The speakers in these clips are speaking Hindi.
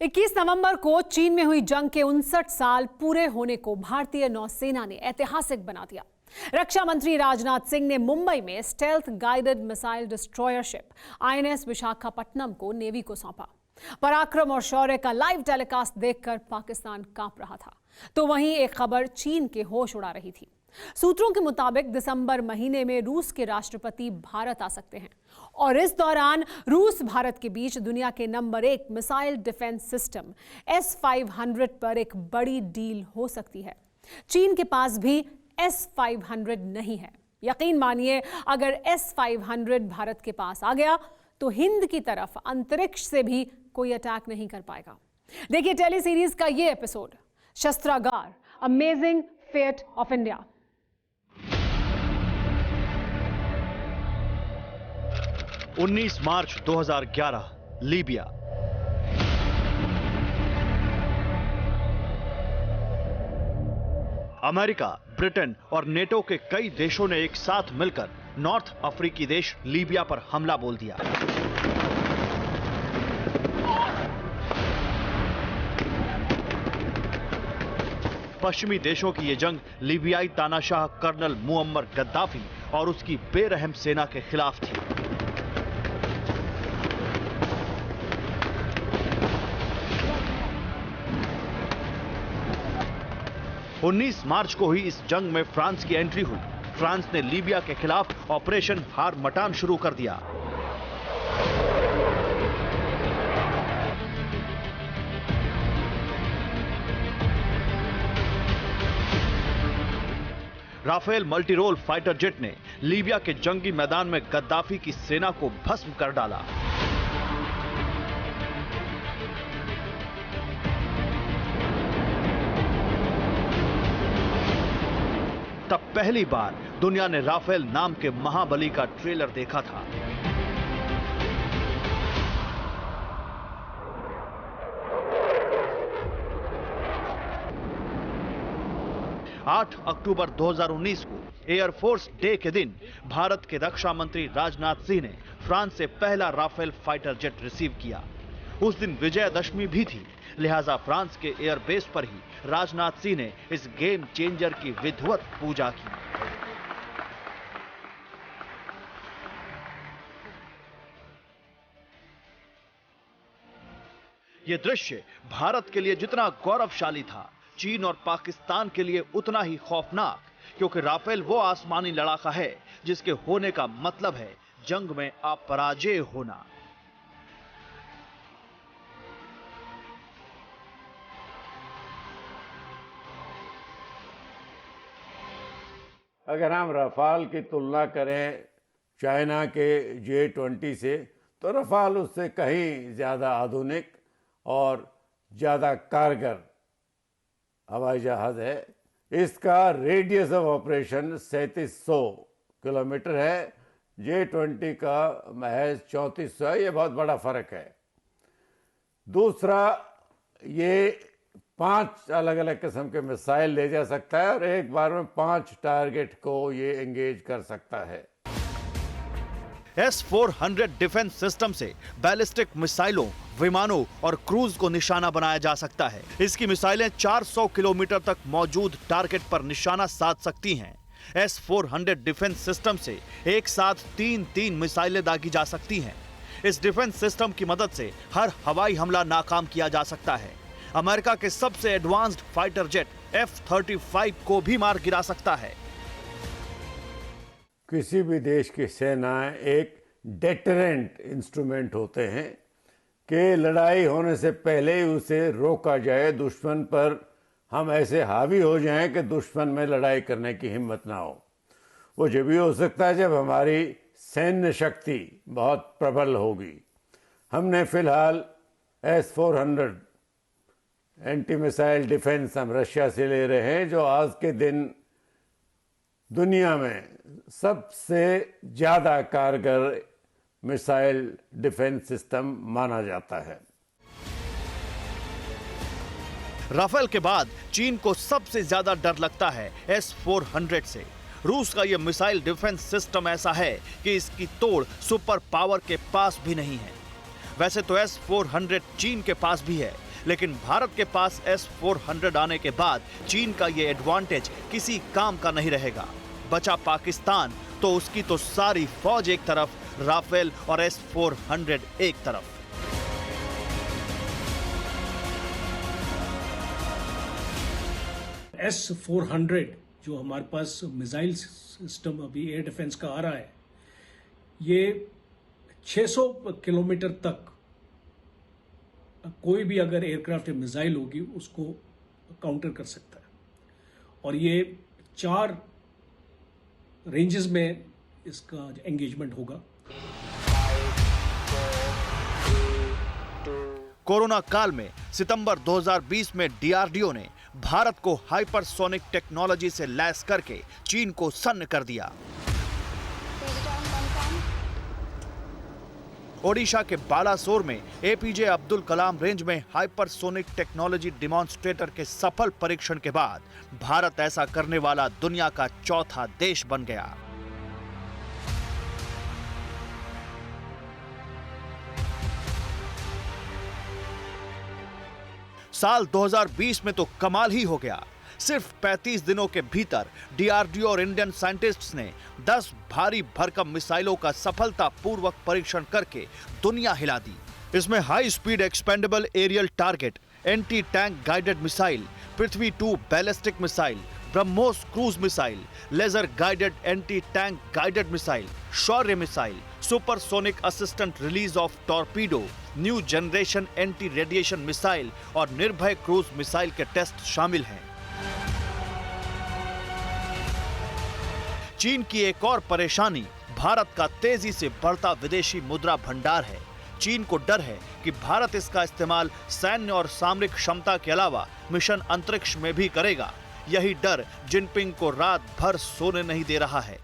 21 नवंबर को चीन में हुई जंग के 59 साल पूरे होने को भारतीय नौसेना ने ऐतिहासिक बना दिया। रक्षा मंत्री राजनाथ सिंह ने मुंबई में stealth guided missile destroyer ship INS Visakhapatnam को नेवी को सौंपा। पराक्रम और शौर्य का लाइव टेलीकास्ट देखकर पाकिस्तान कांप रहा था, तो वहीं एक खबर चीन के होश उड़ा रही थी। सूत्रों के मुताबिक दिसंबर महीने में रूस के राष्ट्रपति भारत आ सकते हैं और इस दौरान रूस भारत के बीच दुनिया के number 1 missile defence system S-500 पर एक बड़ी डील हो सकती है। चीन के पास भी S-500 नहीं है। यकीन मानिए, अगर S-500 भारत के पास आ गया तो हिंद की तरफ अंतरिक्ष से भी कोई अटैक नहीं कर पाएगा। देखिए टेली सीरीज का ये एपिसोड, शस्त्रागार, अमेजिंग फेट ऑफ इंडिया। 19 मार्च 2011, लीबिया। अमेरिका, ब्रिटेन और नेटो के कई देशों ने एक साथ मिलकर नॉर्थ अफ्रीकी देश लीबिया पर हमला बोल दिया। पश्चिमी देशों की यह जंग लीबियाई तानाशाह कर्नल मुअम्मर गद्दाफी और उसकी बेरहम सेना के खिलाफ थी। उन्नीस मार्च को ही इस जंग में फ्रांस की एंट्री हुई। फ्रांस ने लीबिया के खिलाफ ऑपरेशन हारमटान शुरू कर दिया। राफेल मल्टीरोल फाइटर जेट ने लीबिया के जंगी मैदान में गद्दाफी की सेना को भस्म कर डाला। तब पहली बार दुनिया ने राफेल नाम के महाबली का ट्रेलर देखा था। आठ अक्टूबर 2019 को एयरफोर्स डे के दिन भारत के रक्षा मंत्री राजनाथ सिंह ने फ्रांस से पहला राफेल फाइटर जेट रिसीव किया। उस दिन विजयदशमी भी थी, लिहाजा फ्रांस के एयरबेस पर ही राजनाथ सिंह ने इस गेम चेंजर की विधिवत पूजा की। यह दृश्य भारत के लिए जितना गौरवशाली था, चीन और पाकिस्तान के लिए उतना ही खौफनाक, क्योंकि राफेल वो आसमानी लड़ाका है जिसके होने का मतलब है जंग में अपराजय होना। अगर हम रफाल की तुलना करें चाइना के J-20 से, तो रफाल उससे कहीं ज़्यादा आधुनिक और ज़्यादा कारगर हवाई जहाज़ है। इसका रेडियस ऑफ ऑपरेशन 3700 किलोमीटर है, J-20 का महज 3400 है। ये बहुत बड़ा फ़र्क है। दूसरा, ये 5 अलग अलग किस्म के मिसाइल ले जा सकता है और एक बार में 5 टारगेट को ये एंगेज कर सकता है। S-400 डिफेंस सिस्टम से बैलिस्टिक मिसाइलों, विमानों और क्रूज को निशाना बनाया जा सकता है। इसकी मिसाइलें 400 किलोमीटर तक मौजूद टारगेट पर निशाना साध सकती हैं। S-400 डिफेंस सिस्टम से एक साथ 3-3 मिसाइलें दागी जा सकती हैं। इस डिफेंस सिस्टम की मदद से हर हवाई हमला नाकाम किया जा सकता है। अमेरिका के सबसे एडवांस्ड फाइटर जेट F-35 को भी मार गिरा सकता है। किसी भी देश की सेनाएं एक डेटरेंट इंस्ट्रूमेंट होते हैं कि लड़ाई होने से पहले ही उसे रोका जाए, दुश्मन पर हम ऐसे हावी हो जाएं कि दुश्मन में लड़ाई करने की हिम्मत ना हो। वो जब भी हो सकता है जब हमारी सैन्य शक्ति बहुत प्रबल होगी। हमने फिलहाल S-400 एंटी मिसाइल डिफेंस हम रशिया से ले रहे हैं, जो आज के दिन दुनिया में सबसे ज़्यादा कारगर मिसाइल डिफेंस सिस्टम माना जाता है। राफेल के बाद चीन को सबसे ज्यादा डर लगता है S-400 से। रूस का यह मिसाइल डिफेंस सिस्टम ऐसा है कि इसकी तोड़ सुपर पावर के पास भी नहीं है। वैसे तो S-400 चीन के पास भी है, लेकिन भारत के पास S-400 आने के बाद चीन का ये एडवांटेज किसी काम का नहीं रहेगा। बचा पाकिस्तान तो उसकी तो सारी फौज एक तरफ, राफेल और S-400 एक तरफ। S-400 जो हमारे पास मिसाइल सिस्टम अभी एयर डिफेंस का आ रहा है, ये 600 किलोमीटर तक कोई भी अगर एयरक्राफ्ट या मिसाइल होगी उसको काउंटर कर सकता है। और ये 4 रेंजेस में इसका एंगेजमेंट होगा। कोरोना काल में सितंबर 2020 में डीआरडीओ ने भारत को हाइपरसोनिक टेक्नोलॉजी से लैस करके चीन को सन्न कर दिया। ओडिशा के बालासोर में एपीजे अब्दुल कलाम रेंज में हाइपरसोनिक टेक्नोलॉजी डिमॉन्स्ट्रेटर के सफल परीक्षण के बाद भारत ऐसा करने वाला दुनिया का चौथा देश बन गया। साल 2020 में तो कमाल ही हो गया। सिर्फ 35 दिनों के भीतर डीआरडीओ और इंडियन साइंटिस्ट्स ने 10 भारी भरकम मिसाइलों का सफलतापूर्वक परीक्षण करके दुनिया हिला दी। इसमें high speed expendable aerial target, anti tank guided missile, Prithvi 2 ballistic missile, BrahMos cruise missile, laser guided anti tank guided missile, Shaurya missile, supersonic assistant release of torpedo, new generation anti radiation missile और निर्भय क्रूज मिसाइल के टेस्ट शामिल हैं। चीन की एक और परेशानी भारत का तेजी से बढ़ता विदेशी मुद्रा भंडार है। चीन को डर है कि भारत इसका इस्तेमाल सैन्य और सामरिक क्षमता के अलावा मिशन अंतरिक्ष में भी करेगा। यही डर जिनपिंग को रात भर सोने नहीं दे रहा है।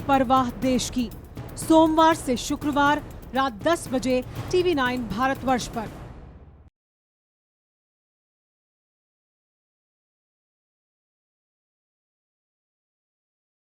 परवाह देश की, सोमवार से शुक्रवार रात 10 बजे TV9 भारतवर्ष पर।